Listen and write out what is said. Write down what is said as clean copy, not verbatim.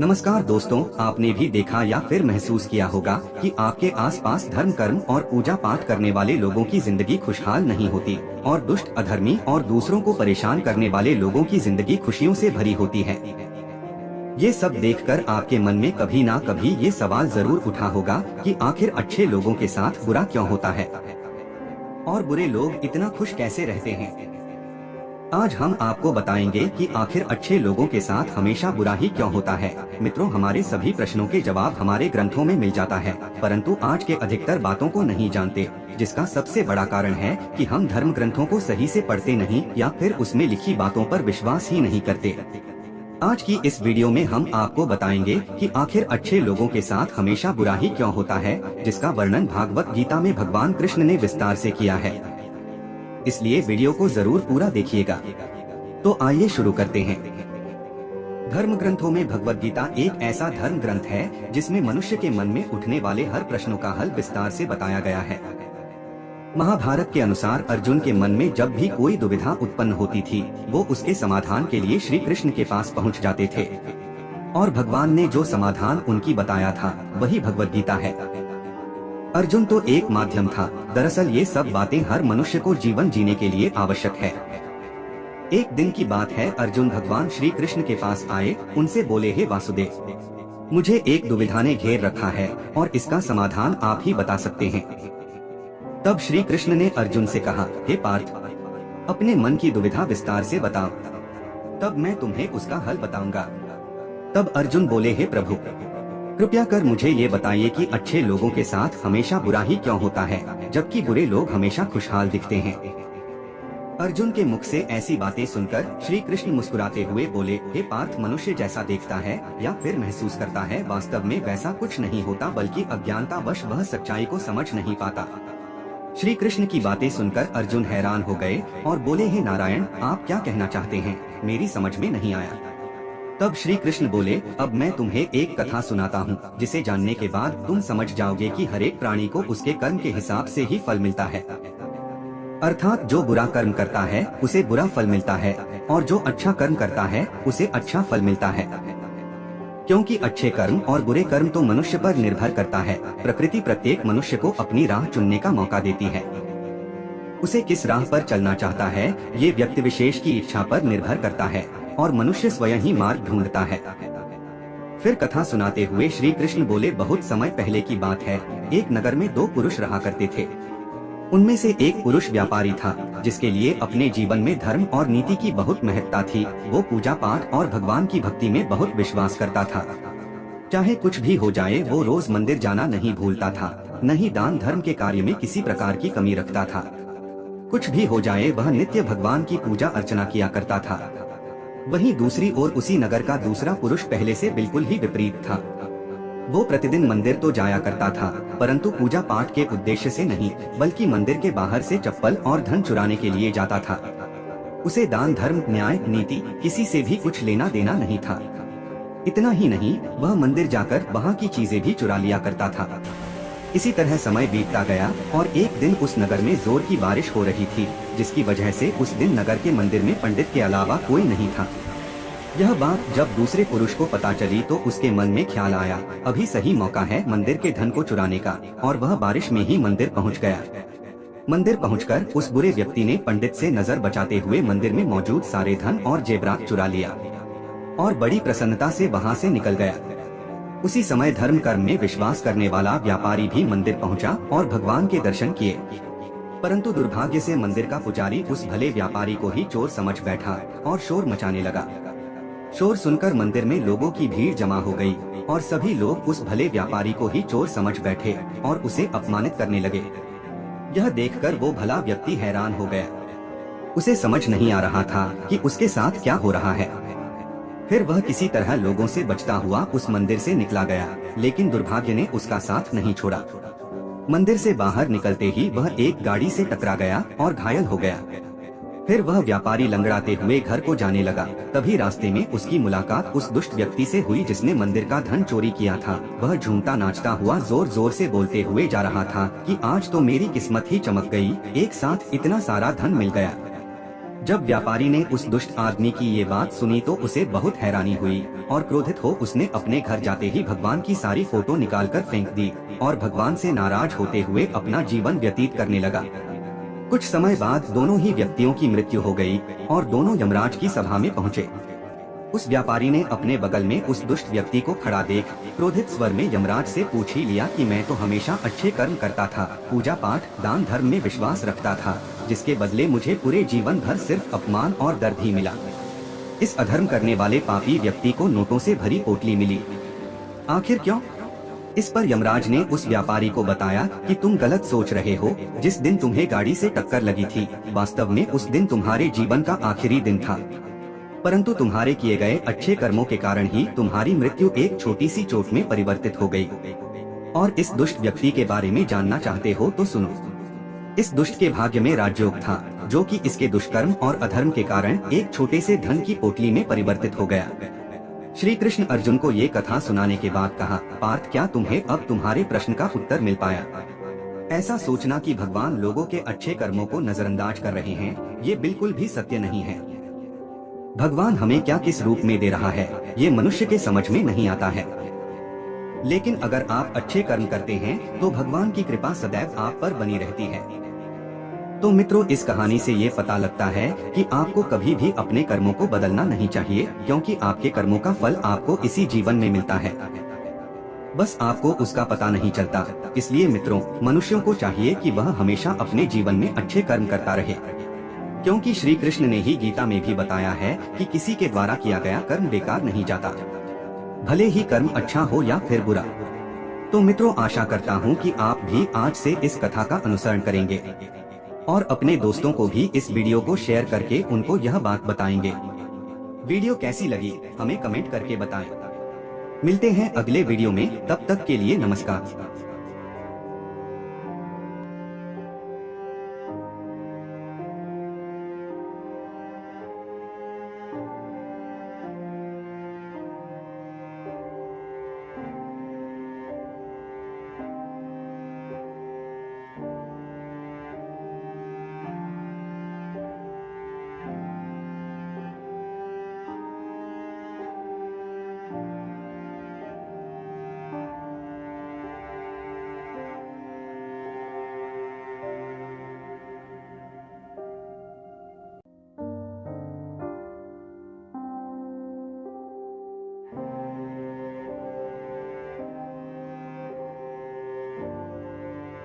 नमस्कार दोस्तों, आपने भी देखा या फिर महसूस किया होगा कि आपके आसपास धर्म कर्म और पूजा पाठ करने वाले लोगों की जिंदगी खुशहाल नहीं होती और दुष्ट अधर्मी और दूसरों को परेशान करने वाले लोगों की जिंदगी खुशियों से भरी होती है। ये सब देखकर आपके मन में कभी ना कभी ये सवाल जरूर उठा होगा कि आखिर अच्छे लोगों के साथ बुरा क्यों होता है और बुरे लोग इतना खुश कैसे रहते हैं। आज हम आपको बताएंगे कि आखिर अच्छे लोगों के साथ हमेशा बुरा ही क्यों होता है। मित्रों, हमारे सभी प्रश्नों के जवाब हमारे ग्रंथों में मिल जाता है, परंतु आज के अधिकतर बातों को नहीं जानते, जिसका सबसे बड़ा कारण है कि हम धर्म ग्रंथों को सही से पढ़ते नहीं या फिर उसमें लिखी बातों पर विश्वास ही नहीं करते। आज की इस वीडियो में हम आपको बताएंगे कि आखिर अच्छे लोगों के साथ हमेशा बुरा ही क्यों होता है, जिसका वर्णन भागवत गीता में भगवान कृष्ण ने विस्तार से किया है। इसलिए वीडियो को जरूर पूरा देखिएगा। तो आइए शुरू करते हैं। धर्म ग्रंथों में भगवत गीता एक ऐसा धर्म ग्रंथ है जिसमें मनुष्य के मन में उठने वाले हर प्रश्नों का हल विस्तार से बताया गया है। महाभारत के अनुसार अर्जुन के मन में जब भी कोई दुविधा उत्पन्न होती थी, वो उसके समाधान के लिए श्री कृष्ण के पास पहुंच जाते थे और भगवान ने जो समाधान उनकी बताया था वही भगवत गीता है। अर्जुन तो एक माध्यम था, दरअसल ये सब बातें हर मनुष्य को जीवन जीने के लिए आवश्यक है। एक दिन की बात है, अर्जुन भगवान श्री कृष्ण के पास आए, उनसे बोले, हे वासुदेव, मुझे एक दुविधा ने घेर रखा है और इसका समाधान आप ही बता सकते हैं। तब श्री कृष्ण ने अर्जुन से कहा, हे पार्थ, अपने मन की दुविधा विस्तार से बताओ, तब मैं तुम्हें उसका हल बताऊंगा। तब अर्जुन बोले, हे प्रभु, कृपया कर मुझे ये बताइए कि अच्छे लोगों के साथ हमेशा बुरा ही क्यों होता है, जबकि बुरे लोग हमेशा खुशहाल दिखते हैं। अर्जुन के मुख से ऐसी बातें सुनकर श्री कृष्ण मुस्कुराते हुए बोले, हे पार्थ, मनुष्य जैसा देखता है या फिर महसूस करता है, वास्तव में वैसा कुछ नहीं होता, बल्कि अज्ञानतावश वह सच्चाई को समझ नहीं पाता। श्री कृष्ण की बातें सुनकर अर्जुन हैरान हो गए और बोले, हे नारायण, आप क्या कहना चाहते हैं, मेरी समझ में नहीं आया। तब श्री कृष्ण बोले, अब मैं तुम्हें एक कथा सुनाता हूँ, जिसे जानने के बाद तुम समझ जाओगे कि हर एक प्राणी को उसके कर्म के हिसाब से ही फल मिलता है। अर्थात जो बुरा कर्म करता है उसे बुरा फल मिलता है और जो अच्छा कर्म करता है उसे अच्छा फल मिलता है। क्योंकि अच्छे कर्म और बुरे कर्म तो मनुष्य पर निर्भर करता है। प्रकृति प्रत्येक मनुष्य को अपनी राह चुनने का मौका देती है। उसे किस राह पर चलना चाहता है ये व्यक्ति विशेष की इच्छा पर निर्भर करता है और मनुष्य स्वयं ही मार्ग ढूंढता है। फिर कथा सुनाते हुए श्री कृष्ण बोले, बहुत समय पहले की बात है, एक नगर में दो पुरुष रहा करते थे। उनमें से एक पुरुष व्यापारी था, जिसके लिए अपने जीवन में धर्म और नीति की बहुत महत्ता थी। वो पूजा पाठ और भगवान की भक्ति में बहुत विश्वास करता था। चाहे कुछ भी हो जाए, वो रोज मंदिर जाना नहीं भूलता था, न ही दान धर्म के कार्य में किसी प्रकार की कमी रखता था। कुछ भी हो जाए, वह नित्य भगवान की पूजा अर्चना किया करता था। वहीं दूसरी ओर उसी नगर का दूसरा पुरुष पहले से बिल्कुल ही विपरीत था। वो प्रतिदिन मंदिर तो जाया करता था, परंतु पूजा पाठ के उद्देश्य से नहीं, बल्कि मंदिर के बाहर से चप्पल और धन चुराने के लिए जाता था। उसे दान धर्म, न्याय, नीति किसी से भी कुछ लेना देना नहीं था। इतना ही नहीं, वह मंदिर जाकर वहाँ की चीजें भी चुरा लिया करता था। इसी तरह समय बीतता गया और एक दिन उस नगर में जोर की बारिश हो रही थी, जिसकी वजह से उस दिन नगर के मंदिर में पंडित के अलावा कोई नहीं था। यह बात जब दूसरे पुरुष को पता चली तो उसके मन में ख्याल आया, अभी सही मौका है मंदिर के धन को चुराने का, और वह बारिश में ही मंदिर पहुंच गया। मंदिर पहुंचकर उस बुरे व्यक्ति ने पंडित से नजर बचाते हुए मंदिर में मौजूद सारे धन और जेवरात चुरा लिया और बड़ी प्रसन्नता से वहां से निकल गया। उसी समय धर्म कर्म में विश्वास करने वाला व्यापारी भी मंदिर पहुंचा और भगवान के दर्शन किए, परंतु दुर्भाग्य से मंदिर का पुजारी उस भले व्यापारी को ही चोर समझ बैठा और शोर मचाने लगा। शोर सुनकर मंदिर में लोगों की भीड़ जमा हो गई और सभी लोग उस भले व्यापारी को ही चोर समझ बैठे और उसे अपमानित करने लगे। यह देखकर वो भला व्यक्ति हैरान हो गया। उसे समझ नहीं आ रहा था कि उसके साथ क्या हो रहा है। फिर वह किसी तरह लोगों से बचता हुआ उस मंदिर से निकला गया, लेकिन दुर्भाग्य ने उसका साथ नहीं छोड़ा। मंदिर से बाहर निकलते ही वह एक गाड़ी से टकरा गया और घायल हो गया। फिर वह व्यापारी लंगड़ाते हुए घर को जाने लगा। तभी रास्ते में उसकी मुलाकात उस दुष्ट व्यक्ति से हुई जिसने मंदिर का धन चोरी किया था। वह झूमता नाचता हुआ जोर जोर से बोलते हुए जा रहा था कि आज तो मेरी किस्मत ही चमक गई, एक साथ इतना सारा धन मिल गया। जब व्यापारी ने उस दुष्ट आदमी की ये बात सुनी तो उसे बहुत हैरानी हुई और क्रोधित हो उसने अपने घर जाते ही भगवान की सारी फोटो निकालकर फेंक दी और भगवान से नाराज होते हुए अपना जीवन व्यतीत करने लगा। कुछ समय बाद दोनों ही व्यक्तियों की मृत्यु हो गई और दोनों यमराज की सभा में पहुँचे। उस व्यापारी ने अपने बगल में उस दुष्ट व्यक्ति को खड़ा देख क्रोधित स्वर में यमराज से पूछ ही लिया कि मैं तो हमेशा अच्छे कर्म करता था, पूजा पाठ दान धर्म में विश्वास रखता था, जिसके बदले मुझे पूरे जीवन भर सिर्फ अपमान और दर्द ही मिला। इस अधर्म करने वाले पापी व्यक्ति को नोटों से भरी पोटली मिली। आखिर क्यों? इस पर यमराज ने उस व्यापारी को बताया कि तुम गलत सोच रहे हो। जिस दिन तुम्हें गाड़ी से टक्कर लगी थी, वास्तव में उस दिन तुम्हारे जीवन का आखिरी दिन था, परंतु तुम्हारे किए गए अच्छे कर्मों के कारण ही तुम्हारी मृत्यु एक छोटी सी चोट में परिवर्तित हो गई। और इस दुष्ट व्यक्ति के बारे में जानना चाहते हो तो सुनो। इस दुष्ट के भाग्य में राजयोग था, जो कि इसके दुष्कर्म और अधर्म के कारण एक छोटे से धन की पोटली में परिवर्तित हो गया। श्री कृष्ण अर्जुन को ये कथा सुनाने के बाद कहा, पार्थ, क्या तुम्हें अब तुम्हारे प्रश्न का उत्तर मिल पाया? ऐसा सोचना कि भगवान लोगों के अच्छे कर्मों को नजरअंदाज कर रहे हैं, ये बिल्कुल भी सत्य नहीं है। भगवान हमें क्या किस रूप में दे रहा है, ये मनुष्य के समझ में नहीं आता है। लेकिन अगर आप अच्छे कर्म करते हैं तो भगवान की कृपा सदैव आप पर बनी रहती है। तो मित्रों, इस कहानी से ये पता लगता है कि आपको कभी भी अपने कर्मों को बदलना नहीं चाहिए, क्योंकि आपके कर्मों का फल आपको इसी जीवन में मिलता है, बस आपको उसका पता नहीं चलता। इसलिए मित्रों, मनुष्यों को चाहिए कि वह हमेशा अपने जीवन में अच्छे कर्म करता रहे, क्योंकि श्री कृष्ण ने ही गीता में भी बताया है कि किसी के द्वारा किया गया कर्म बेकार नहीं जाता, भले ही कर्म अच्छा हो या फिर बुरा। तो मित्रों, आशा करता हूँ कि आप भी आज से इस कथा का अनुसरण करेंगे और अपने दोस्तों को भी इस वीडियो को शेयर करके उनको यह बात बताएंगे। वीडियो कैसी लगी हमें कमेंट करके बताएं। मिलते हैं अगले वीडियो में, तब तक के लिए नमस्कार।